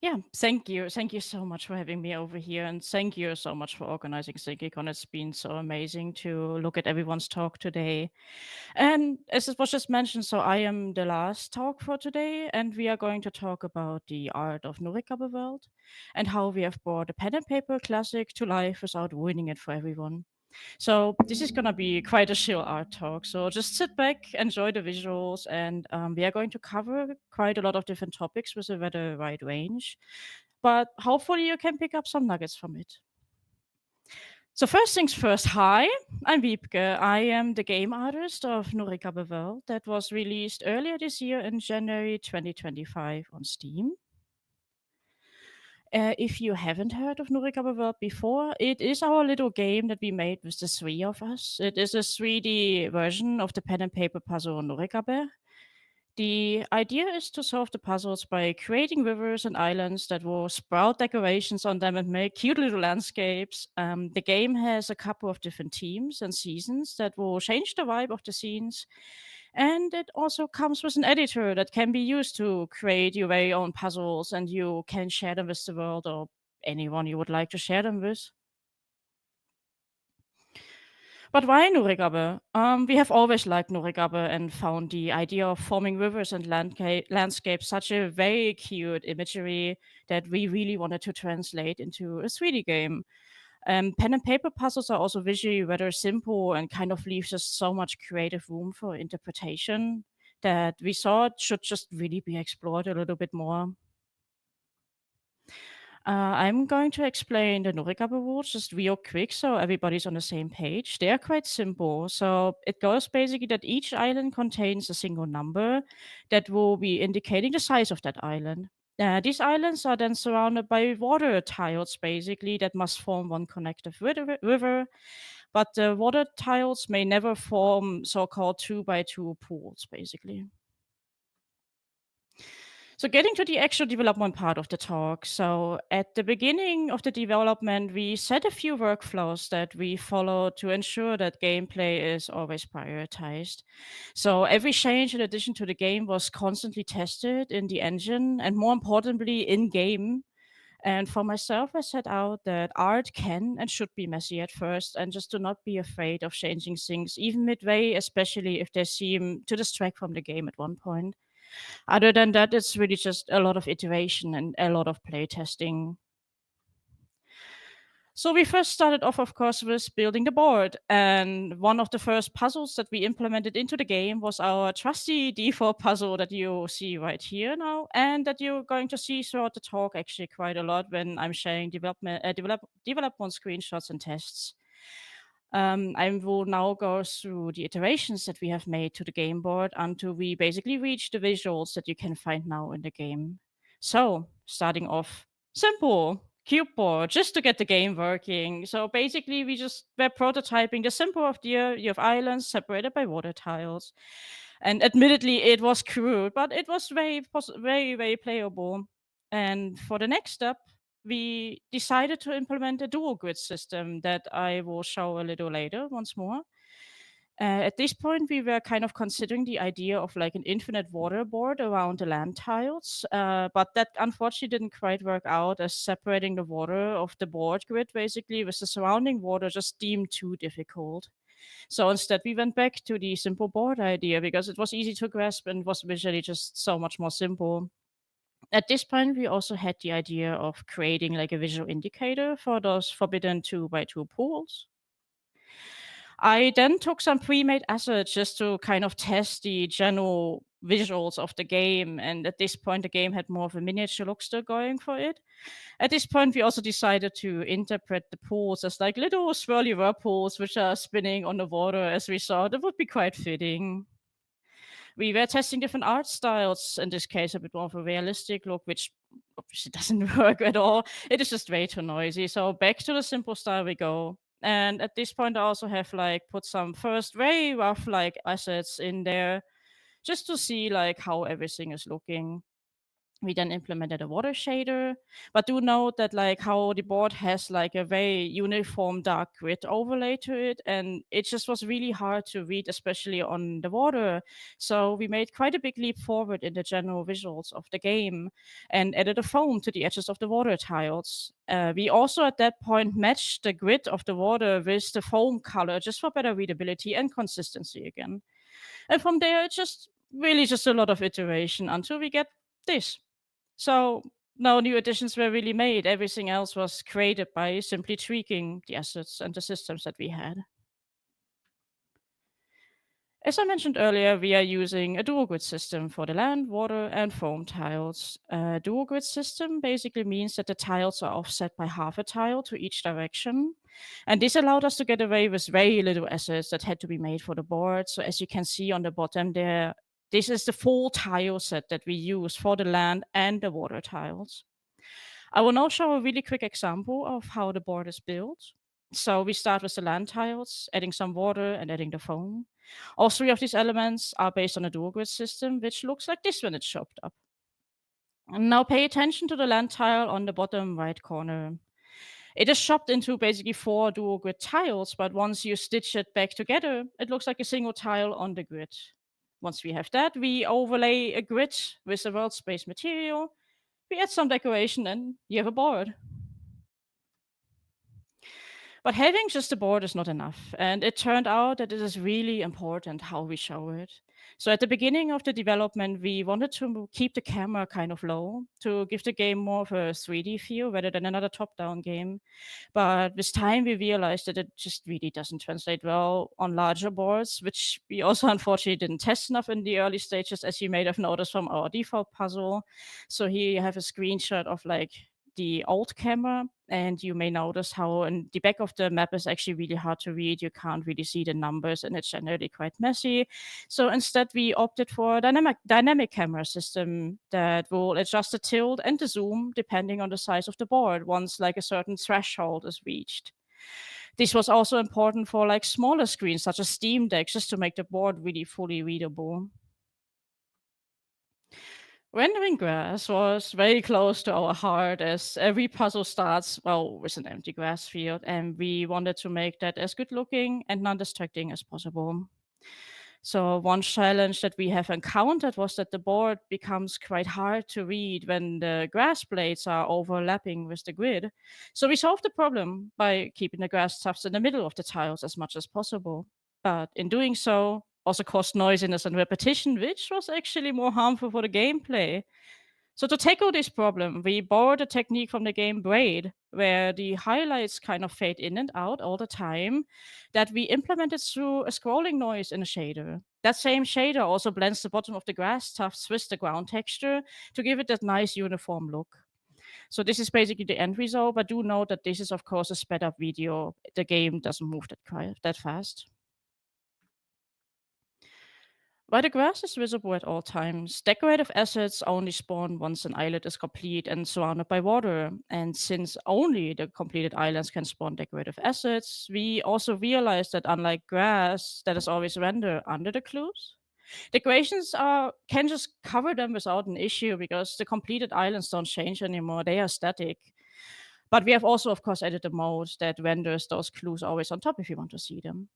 Yeah, thank you. Thank you so much for having me over here. And thank you so much for organizing ThinkyCon. It's been so amazing to look at everyone's talk today. And as it was just mentioned, so I am the last talk for today, and we are going to talk about the art of Nurikabe World and how we have brought a pen and paper classic to life without ruining it for everyone. So this is gonna be quite a chill art talk. So just sit back, enjoy the visuals, and we are going to cover quite a lot of different topics with a rather wide range. But hopefully you can pick up some nuggets from it. So first things first, hi, I'm Wiebke. I am the game artist of Nurikabe World that was released earlier this year in January 2025 on Steam. If you haven't heard of Nurikabe World before, it is our little game that we made with the three of us. It is a 3D version of the pen and paper puzzle Nurikabe. The idea is to solve the puzzles by creating rivers and islands that will sprout decorations on them and make cute little landscapes. The game has a couple of different themes and seasons that will change the vibe of the scenes. And it also comes with an editor that can be used to create your very own puzzles, and you can share them with the world or anyone you would like to share them with. But why Nurikabe? We have always liked Nurikabe and found the idea of forming rivers and landscapes such a very cute imagery that we really wanted to translate into a 3D game. Pen and paper puzzles are also visually rather simple and kind of leaves us so much creative room for interpretation that we thought should just really be explored a little bit more. I'm going to explain the Nurikabe rules just real quick so everybody's on the same page. They are quite simple. So it goes basically that each island contains a single number that will be indicating the size of that island. These islands are then surrounded by water tiles, basically, that must form one connective river. But the water tiles may never form so called two by two pools, basically. So getting to the actual development part of the talk. So at the beginning of the development, we set a few workflows that we follow to ensure that gameplay is always prioritized. So every change in addition to the game was constantly tested in the engine and more importantly in game. And for myself, I set out that art can and should be messy at first, and just do not be afraid of changing things, even midway, especially if they seem to distract from the game at one point. Other than that, it's really just a lot of iteration and a lot of play testing. So we first started off, of course, with building the board. And one of the first puzzles that we implemented into the game was our trusty default puzzle that you see right here now, and that you're going to see throughout the talk actually quite a lot when I'm sharing development screenshots and tests. I will now go through the iterations that we have made to the game board until we basically reach the visuals that you can find now in the game. So, starting off simple, cube board, just to get the game working. So basically, we just were prototyping the simple idea. You have islands separated by water tiles, and admittedly, it was crude, but it was very playable. And for the next step, we decided to implement a dual grid system that I will show a little later once more. At this point, we were kind of considering the idea of like an infinite water board around the land tiles, but that unfortunately didn't quite work out as separating the water of the board grid basically with the surrounding water just deemed too difficult. So instead, we went back to the simple board idea because it was easy to grasp and was visually just so much more simple. At this point, we also had the idea of creating like a visual indicator for those forbidden two by two pools. I then took some pre-made assets just to kind of test the general visuals of the game. And at this point, the game had more of a miniature look still going for it. At this point, we also decided to interpret the pools as like little swirly whirlpools which are spinning on the water as we saw. That would be quite fitting. We were testing different art styles, in this case, a bit more of a realistic look, which obviously doesn't work at all. It is just way too noisy. So back to the simple style we go. And at this point, I also have like put some first very rough like assets in there just to see like how everything is looking. We then implemented a water shader, but do note that like how the board has like a very uniform dark grid overlay to it, and it just was really hard to read, especially on the water. So we made quite a big leap forward in the general visuals of the game and added a foam to the edges of the water tiles. We also at that point matched the grid of the water with the foam color just for better readability and consistency again. And from there, it's just really just a lot of iteration until we get this. So no new additions were really made. Everything else was created by simply tweaking the assets and the systems that we had. As I mentioned earlier, we are using a dual grid system for the land, water, and foam tiles. A dual grid system basically means that the tiles are offset by half a tile to each direction. And this allowed us to get away with very little assets that had to be made for the board. So as you can see on the bottom there, this is the full tile set that we use for the land and the water tiles. I will now show a really quick example of how the board is built. So we start with the land tiles, adding some water and adding the foam. All three of these elements are based on a dual grid system, which looks like this when it's chopped up. And now pay attention to the land tile on the bottom right corner. It is chopped into basically four dual grid tiles, but once you stitch it back together, it looks like a single tile on the grid. Once we have that, we overlay a grid with a world space material. We add some decoration and you have a board. But having just a board is not enough, and it turned out that it is really important how we show it. So at the beginning of the development, we wanted to keep the camera kind of low to give the game more of a 3D feel rather than another top-down game. But with time, we realized that it just really doesn't translate well on larger boards, which we also unfortunately didn't test enough in the early stages, as you may have noticed from our default puzzle. So here you have a screenshot of like the old camera, and you may notice how in the back of the map is actually really hard to read. You can't really see the numbers, and it's generally quite messy. So instead, we opted for a dynamic camera system that will adjust the tilt and the zoom depending on the size of the board once like a certain threshold is reached. This was also important for like smaller screens such as Steam Deck, just to make the board really fully readable. Rendering grass was very close to our heart, as every puzzle starts, well, with an empty grass field, and we wanted to make that as good looking and non distracting as possible. So, one challenge that we have encountered was that the board becomes quite hard to read when the grass blades are overlapping with the grid. So, we solved the problem by keeping the grass tufts in the middle of the tiles as much as possible. But in doing so, also caused noisiness and repetition, which was actually more harmful for the gameplay. So to tackle this problem, we borrowed a technique from the game Braid, where the highlights kind of fade in and out all the time, that we implemented through a scrolling noise in a shader. That same shader also blends the bottom of the grass tufts with the ground texture to give it that nice uniform look. So this is basically the end result, but do note that this is of course a sped up video. The game doesn't move that fast. While the grass is visible at all times, decorative assets only spawn once an islet is complete and surrounded by water. And since only the completed islands can spawn decorative assets, we also realized that unlike grass that is always rendered under the clues, decorations can just cover them without an issue because the completed islands don't change anymore. They are static. But we have also, of course, added a mode that renders those clues always on top if you want to see them.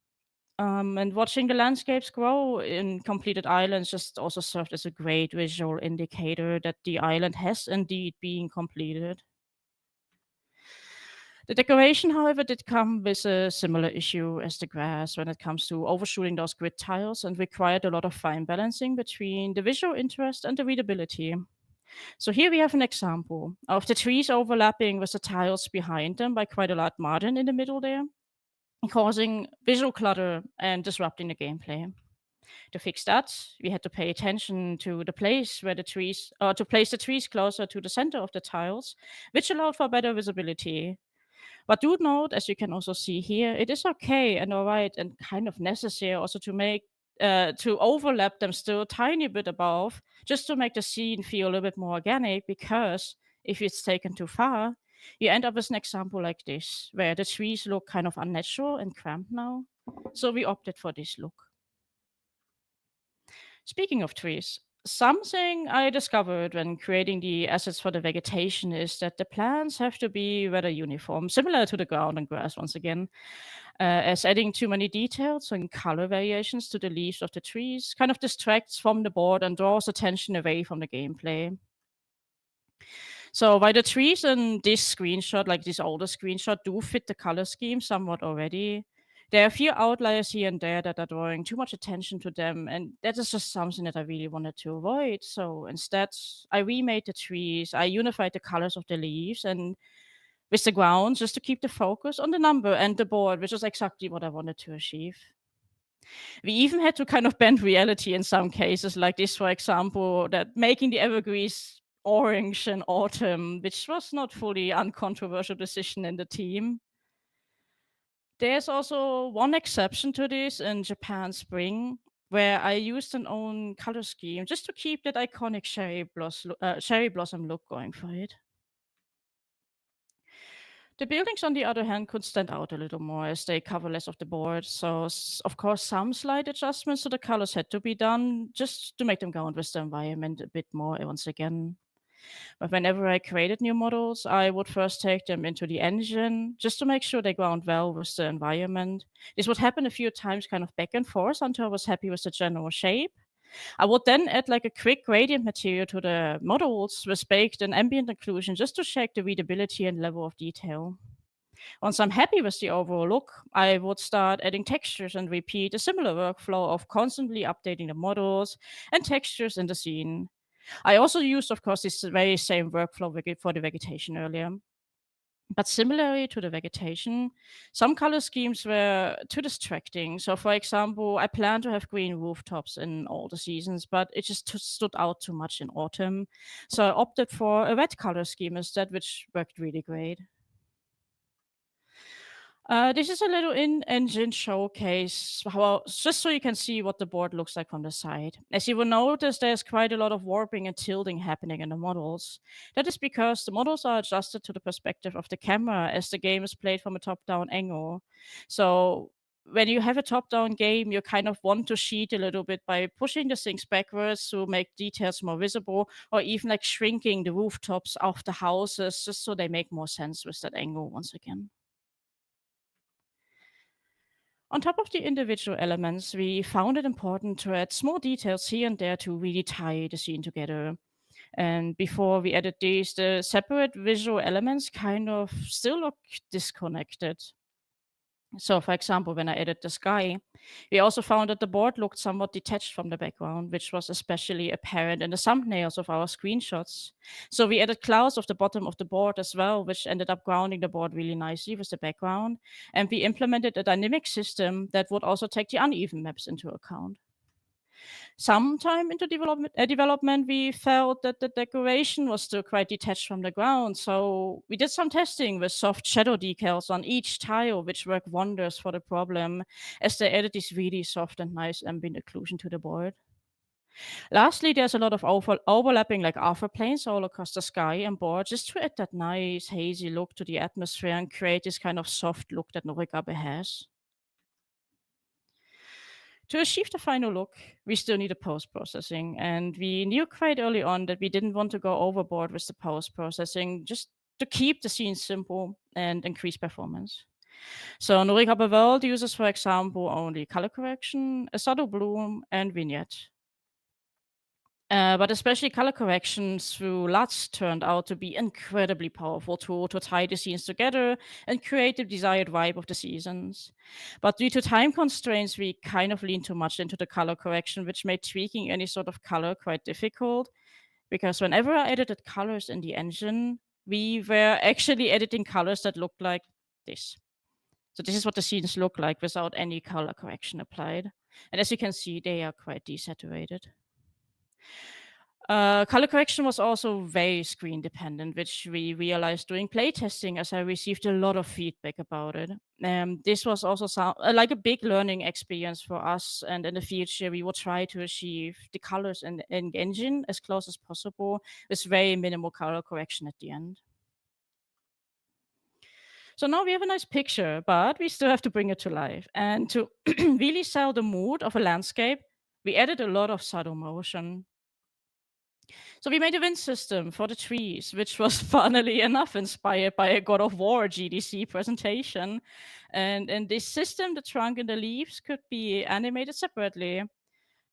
And watching the landscapes grow in completed islands just also served as a great visual indicator that the island has indeed been completed. The decoration, however, did come with a similar issue as the grass when it comes to overshooting those grid tiles and required a lot of fine balancing between the visual interest and the readability. So here we have an example of the trees overlapping with the tiles behind them by quite a large margin in the middle there, causing visual clutter and disrupting the gameplay. To fix that, we had to pay attention to the place where the trees, or to place the trees closer to the center of the tiles, which allowed for better visibility. But do note, as you can also see here, it is okay and alright and kind of necessary also to make to overlap them still a tiny bit above, just to make the scene feel a little bit more organic. Because if it's taken too far, you end up with an example like this, where the trees look kind of unnatural and cramped now. So we opted for this look. Speaking of trees, Something I discovered when creating the assets for the vegetation is that the plants have to be rather uniform, similar to the ground and grass once again, as adding too many details and color variations to the leaves of the trees kind of distracts from the board and draws attention away from the gameplay. So while the trees in this screenshot, like this older screenshot, do fit the color scheme somewhat already, there are a few outliers here and there that are drawing too much attention to them, and that is just something that I really wanted to avoid. So instead, I remade the trees, I unified the colors of the leaves, and with the ground, just to keep the focus on the number and the board, which is exactly what I wanted to achieve. We even had to kind of bend reality in some cases, like this, for example, that making the evergreens orange in autumn, which was not fully uncontroversial decision in the team. There's also one exception to this in Japan spring, where I used an own color scheme just to keep that iconic cherry blossom look going for it. The buildings, on the other hand, could stand out a little more as they cover less of the board. So, of course, some slight adjustments to the colors had to be done just to make them go with the environment a bit more once again. But whenever I created new models, I would first take them into the engine just to make sure they ground well with the environment. This would happen a few times, kind of back and forth, until I was happy with the general shape. I would then add like a quick gradient material to the models with baked and ambient occlusion just to check the readability and level of detail. Once I'm happy with the overall look, I would start adding textures and repeat a similar workflow of constantly updating the models and textures in the scene. I also used, of course, this very same workflow for the vegetation earlier. But similarly to the vegetation, some color schemes were too distracting. So, for example, I plan to have green rooftops in all the seasons, but it just stood out too much in autumn. So, I opted for a red color scheme instead, which worked really great. This is a little in-engine showcase, just so you can see what the board looks like from the side. As you will notice, there's quite a lot of warping and tilting happening in the models. That is because the models are adjusted to the perspective of the camera as the game is played from a top-down angle. So when you have a top-down game, you kind of want to cheat a little bit by pushing the things backwards to make details more visible, or even like shrinking the rooftops of the houses just so they make more sense with that angle once again. On top of the individual elements, we found it important to add small details here and there to really tie the scene together. And before we added these, the separate visual elements kind of still look disconnected. So, for example, when I added the sky, we also found that the board looked somewhat detached from the background, which was especially apparent in the thumbnails of our screenshots. So, we added clouds of the bottom of the board as well, which ended up grounding the board really nicely with the background. And we implemented a dynamic system that would also take the uneven maps into account. Sometime into development, we felt that the decoration was still quite detached from the ground, so we did some testing with soft shadow decals on each tile, which worked wonders for the problem, as they added this really soft and nice ambient occlusion to the board. Lastly, there's a lot of overlapping like alpha planes all across the sky and board, just to add that nice hazy look to the atmosphere and create this kind of soft look that Nurikabe has. To achieve the final look, we still needed post processing, and we knew quite early on that we didn't want to go overboard with the post processing, just to keep the scene simple and increase performance. So Nurikabe World uses, for example, only color correction, a subtle bloom, and vignette. But especially color corrections through LUTs turned out to be incredibly powerful tool to tie the scenes together and create the desired vibe of the seasons. But due to time constraints, we kind of leaned too much into the color correction, which made tweaking any sort of color quite difficult. Because whenever I edited colors in the engine, we were actually editing colors that looked like this. So this is what the scenes look like without any color correction applied. And as you can see, they are quite desaturated. Color correction was also very screen dependent, which we realized during playtesting as I received a lot of feedback about it. This was also like a big learning experience for us, and in the future, we will try to achieve the colors in engine as close as possible with very minimal color correction at the end. So now we have a nice picture, but we still have to bring it to life. And to really sell the mood of a landscape, we added a lot of subtle motion. So we made a wind system for the trees, which was funnily enough inspired by a God of War GDC presentation. And in this system, the trunk and the leaves could be animated separately.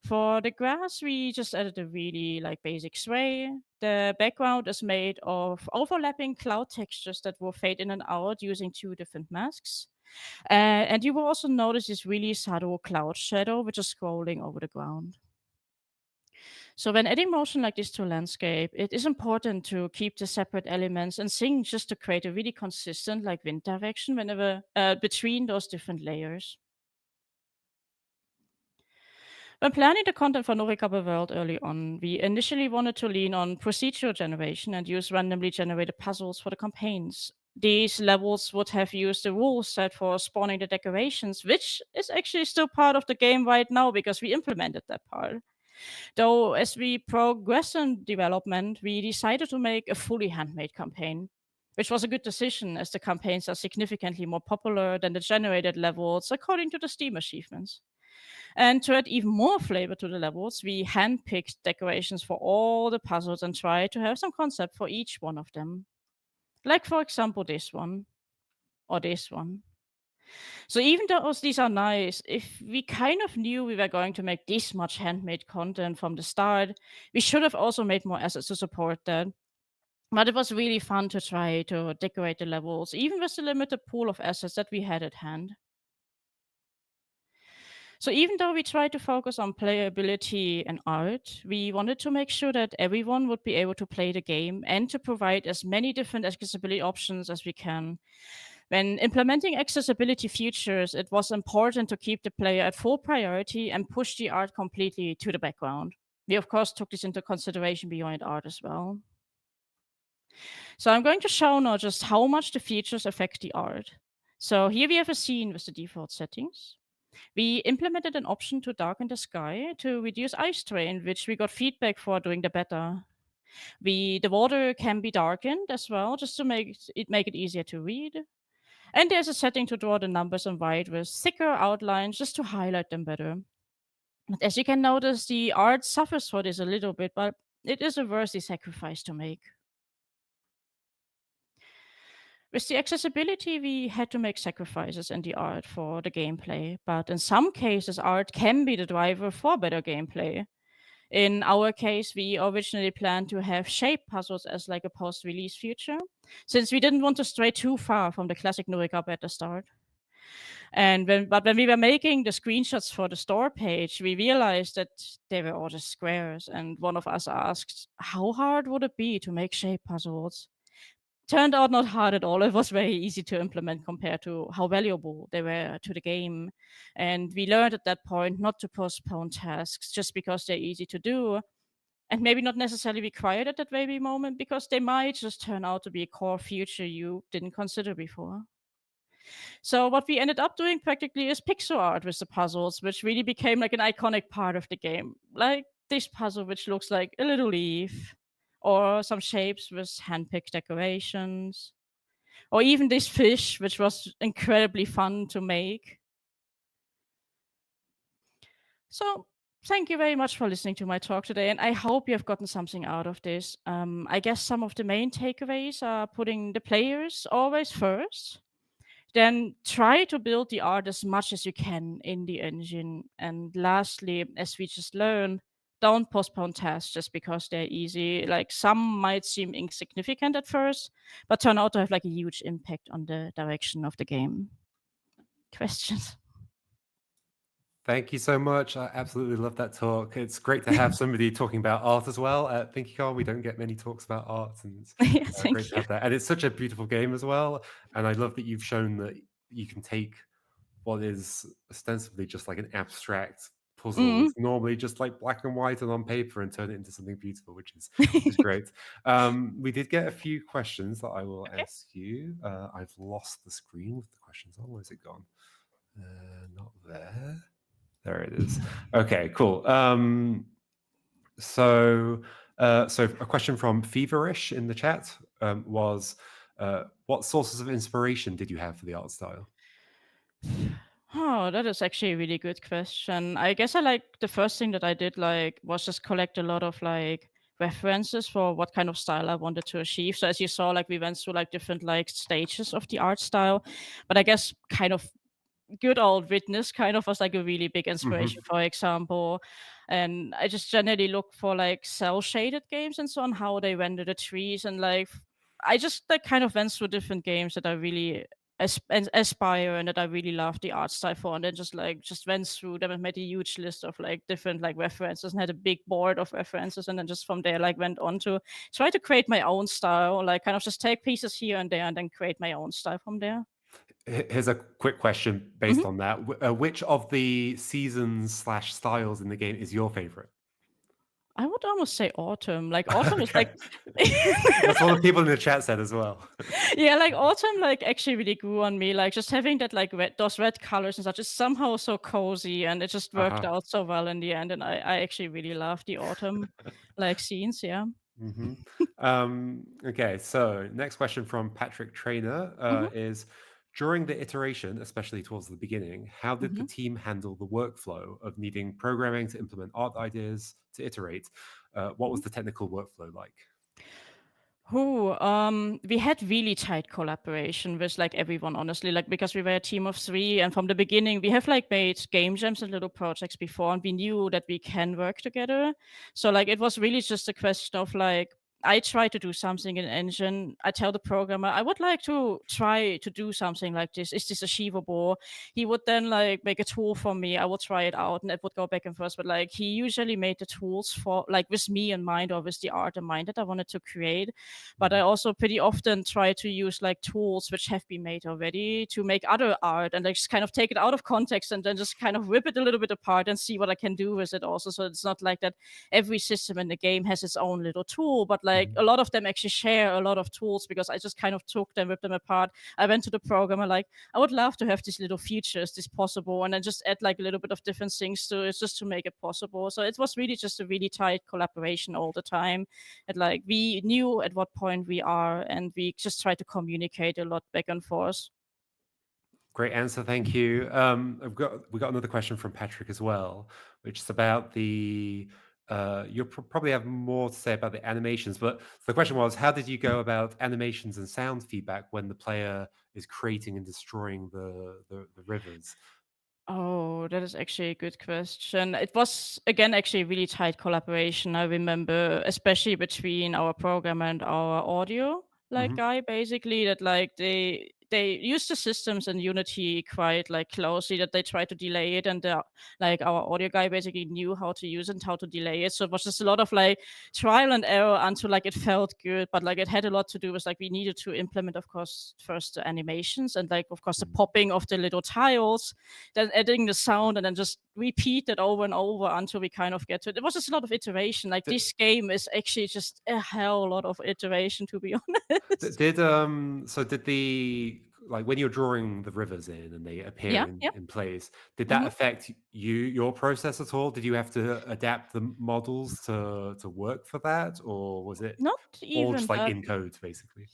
For the grass, we just added a really like basic sway. The background is made of overlapping cloud textures that will fade in and out using two different masks. And you will also notice this really subtle cloud shadow which is scrolling over the ground. So when adding motion like this to a landscape, it is important to keep the separate elements and sync just to create a really consistent like wind direction whenever between those different layers. When planning the content for Nurikabe World early on, we initially wanted to lean on procedural generation and use randomly generated puzzles for the campaigns. These levels would have used the rule set for spawning the decorations, which is actually still part of the game right now because we implemented that part. Though, as we progress in development, we decided to make a fully handmade campaign, which was a good decision as the campaigns are significantly more popular than the generated levels according to the Steam achievements. And to add even more flavor to the levels, we handpicked decorations for all the puzzles and tried to have some concept for each one of them. Like, for example, this one or this one. So, even though these are nice, if we kind of knew we were going to make this much handmade content from the start, we should have also made more assets to support that. But it was really fun to try to decorate the levels, even with the limited pool of assets that we had at hand. So even though we tried to focus on playability and art, we wanted to make sure that everyone would be able to play the game and to provide as many different accessibility options as we can. When implementing accessibility features, it was important to keep the player at full priority and push the art completely to the background. We, of course, took this into consideration beyond art as well. So I'm going to show now just how much the features affect the art. So here we have a scene with the default settings. We implemented an option to darken the sky to reduce ice strain, which we got feedback for doing the better. The water can be darkened as well, just to make it easier to read. And there's a setting to draw the numbers in white with thicker outlines just to highlight them better. But as you can notice, the art suffers for this a little bit, but it is a worthy sacrifice to make. With the accessibility, we had to make sacrifices in the art for the gameplay, but in some cases, art can be the driver for better gameplay. In our case, we originally planned to have shape puzzles as like a post-release feature, since we didn't want to stray too far from the classic Nurikabe at the start. But when we were making the screenshots for the store page, we realized that they were all just squares, and one of us asked, "How hard would it be to make shape puzzles?" Turned out not hard at all. It was very easy to implement compared to how valuable they were to the game. And we learned at that point not to postpone tasks just because they're easy to do and maybe not necessarily required at that very moment because they might just turn out to be a core feature you didn't consider before. So what we ended up doing practically is pixel art with the puzzles, which really became like an iconic part of the game. Like this puzzle, which looks like a little leaf, or some shapes with handpicked decorations, or even this fish, which was incredibly fun to make. So, thank you very much for listening to my talk today, and I hope you have gotten something out of this. I guess some of the main takeaways are putting the players always first, then try to build the art as much as you can in the engine, and lastly, as we just learned, don't postpone tasks just because they're easy. Like some might seem insignificant at first, but turn out to have like a huge impact on the direction of the game. Questions? Thank you so much. I absolutely love that talk. It's great to have somebody talking about art as well at ThinkyCon. We don't get many talks about art, and it's Yeah, great thank to you. have that. And it's such a beautiful game as well. And I love that you've shown that you can take what is ostensibly just like an abstract puzzle Mm. that's normally just like black and white and on paper and turn it into something beautiful, which is great. We did get a few questions that I will Okay. ask you. I've lost the screen with the questions on. Where's it gone? Not there. There it is. Okay, cool. So a question from Feverish in the chat was, what sources of inspiration did you have for the art style? Oh, that is actually a really good question. I guess I like the first thing that I did like was just collect a lot of like references for what kind of style I wanted to achieve. So as you saw, like we went through like different like stages of the art style, but I guess kind of good old witness kind of was like a really big inspiration, Mhm. for example. And I just generally look for like cell shaded games and so on, how they render the trees and like I just like kind of went through different games that I really aspire and that I really love the art style for, and then just went through them and made a huge list of like different like references and had a big board of references, and then just from there like went on to try to create my own style, like kind of just take pieces here and there and then create my own style from there. Here's a quick question based Mhm. on that. Which of the seasons/styles in the game is your favorite? I would almost say autumn. Like autumn is like Okay. That's what the people in the chat said as well. yeah, like autumn like actually really grew on me. Like just having that like red those red colors and such is somehow so cozy and it just worked Uh-huh. out so well in the end. And I actually really love the autumn like scenes, yeah. Mhm. Okay, so next question from Patrick Trainer Mhm. is during the iteration, especially towards the beginning, how did the Mhm. team handle the workflow of needing programming to implement art ideas to iterate? What was Mhm. the technical workflow like? We had really tight collaboration with like everyone, honestly, like because we were a team of three, and from the beginning, we have like made game jams and little projects before, and we knew that we can work together. So like it was really just a question of like I try to do something in engine. I tell the programmer I would like to try to do something like this. Is this achievable? He would then like make a tool for me. I would try it out, and it would go back and forth. But like he usually made the tools for like with me in mind or with the art in mind that I wanted to create, but I Mhm. also pretty often try to use like tools which have been made already to make other art and like just kind of take it out of context and then just kind of rip it a little bit apart and see what I can do with it also. So it's not like that every system in the game has its own little tool, but like Mhm. a lot of them actually share a lot of tools because I just kind of took them, ripped them apart. I went to the programmer like, I would love to have these little features, this possible, and then just add like a little bit of different things to it just to make it possible. So it was really just a really tight collaboration all the time. And like we knew at what point we are, and we just try to communicate a lot back and forth. Great answer, thank you. We got another question from Patrick as well, which is about the. You'll probably have more to say about the animations, but the question was, how did you go about animations and sound feedback when the player is creating and destroying the rivers? Oh, that is actually a good question. It was again actually really tight collaboration. I remember, especially between our programmer and our audio like Hmm. guy, basically that like they use the systems in Unity quite like closely. That they try to delay it, and like our audio guy basically knew how to use it and how to delay it. So it was just a lot of like trial and error until like it felt good. But like it had a lot to do with like we needed to implement, of course, first the animations and like of course the popping of the little tiles, then adding the sound and then just repeat it over and over until we kind of get to it. It was just a lot of iteration. Like Did, this game is actually just a hell lot of iteration, to be honest. did the like when you're drawing the rivers in and they appear Yeah, yeah. in place, did that Mhm. affect your process at all? Did you have to adapt the models to work for that, or was it Not all even just like that. in code basically?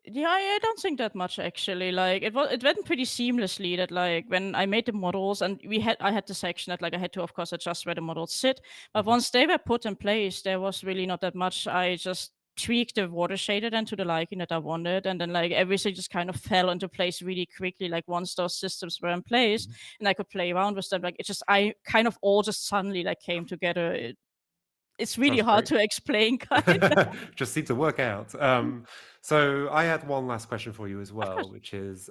Yeah, I don't think that much actually. Like it went pretty seamlessly that like when I made the models and I had the section that like I had to of course adjust where the models sit. But Mhm. once they were put in place, there was really not that much. I just tweaked the water shaded into the liking that I wanted, and then like everything just kind of fell into place really quickly. Like once those systems were in place Mhm. and I could play around with them, like it just I kind of all just suddenly like came together. It's really Sounds hard great. to explain kind of. Just seemed to work out. So I had one last question for you as Of well, course. which is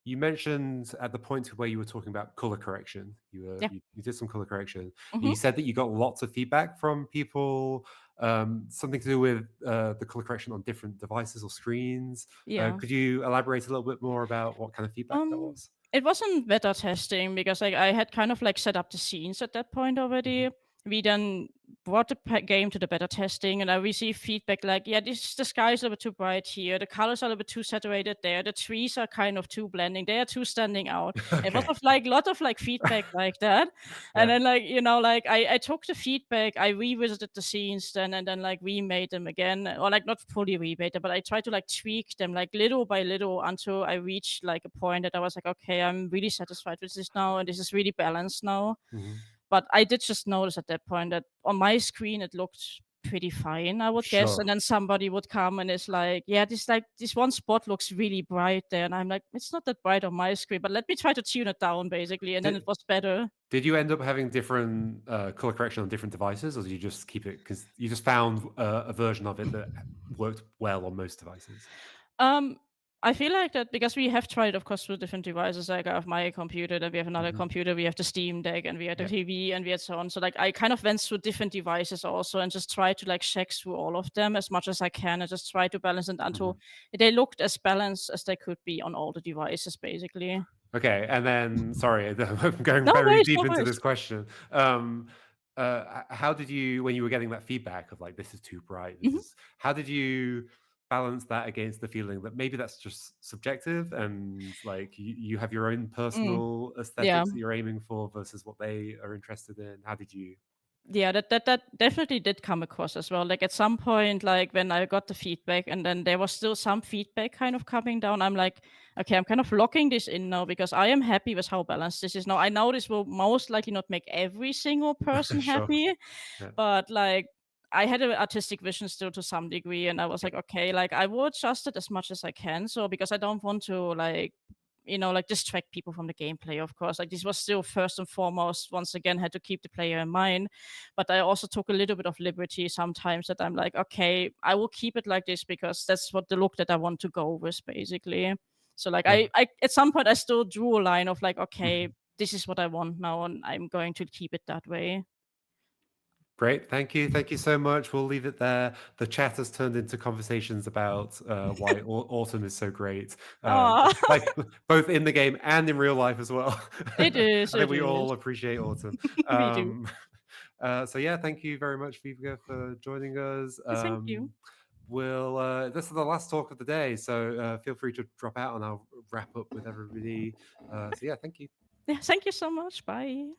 you mentioned at the point where you were talking about color correction, Yeah. you did some color correction, and Hmm. you said that you got lots of feedback from people, something to do with the color correction on different devices or screens. Yeah. Could you elaborate a little bit more about what kind of feedback that Um, was? it wasn't beta testing because like I had kind of like set up the scenes at that point Mhm. already. We then brought the game to the beta testing, and I received feedback like, yeah, this the sky is a little bit too bright here, the colors are a little bit too saturated there, the trees are kind of too blending, they are too standing out. It was Okay. of like lot of like feedback like that, and Yeah. then like like I took the feedback, I revisited the scenes then, and then like remade them again, or like not fully remade them, but I tried to like tweak them like little by little until I reached like a point that I was like, okay, I'm really satisfied with this now, and this is really balanced now. Mhm. But I did just notice at that point that on my screen it looked pretty fine, I would guess. And Sure. then somebody would come and it's like this one spot looks really bright there, and I'm like, it's not that bright on my screen, but let me try to tune it down, basically, and then it Did was better. did you end up having different color correction on different devices, or did you just keep it because you just found a version of it that worked well on most devices? Um, I feel like that because we have tried, of course, with different devices. Like I have my computer, then we have another Hmm. computer, we have the Steam Deck, and we have the Yeah. TV, and we had so on. So like I kind of went through different devices also, and just try to like check through all of them as much as I can, and just try to balance it until Hmm. they looked as balanced as they could be on all the devices, basically. Okay, and then sorry, I'm going No very worries, deep no into worries. this question. How did you, when you were getting that feedback of like this is too bright, this Mhm. is, how did you balance that against the feeling that maybe that's just subjective and like you have your own Mm, personal yeah. aesthetics that you're aiming for versus what they are interested in? How did you? Yeah, that definitely did come across as well. Like at some point, like when I got the feedback and then there was still some feedback kind of coming down, I'm like, okay, I'm kind of locking this in now because I am happy with how balanced this is now. I know this will most likely not make every single person Sure. happy, Yeah. but like I had an artistic vision still to some degree, and I was Yeah. like, okay, like I will adjust it as much as I can. So because I don't want to like like distract people from the gameplay, of course. Like this was still first and foremost, once again, had to keep the player in mind. But I also took a little bit of liberty sometimes that I'm like, okay, I will keep it like this because that's what the look that I want to go with, basically. So like Well, I at some point I still drew a line of like, okay, mhm. this is what I want now, and I'm going to keep it that way. Great, thank you. Thank you so much. We'll leave it there. The chat has turned into conversations about why autumn is so great, Oh, like both in the game and in real life as well. it is, I think it we is. all appreciate autumn. We do. Um, so yeah, thank you very much, Vivica, for joining us. Thank you. We'll this is the last talk of the day, so feel free to drop out and I'll wrap up with everybody. So yeah, thank you. Yeah, thank you so much. Bye.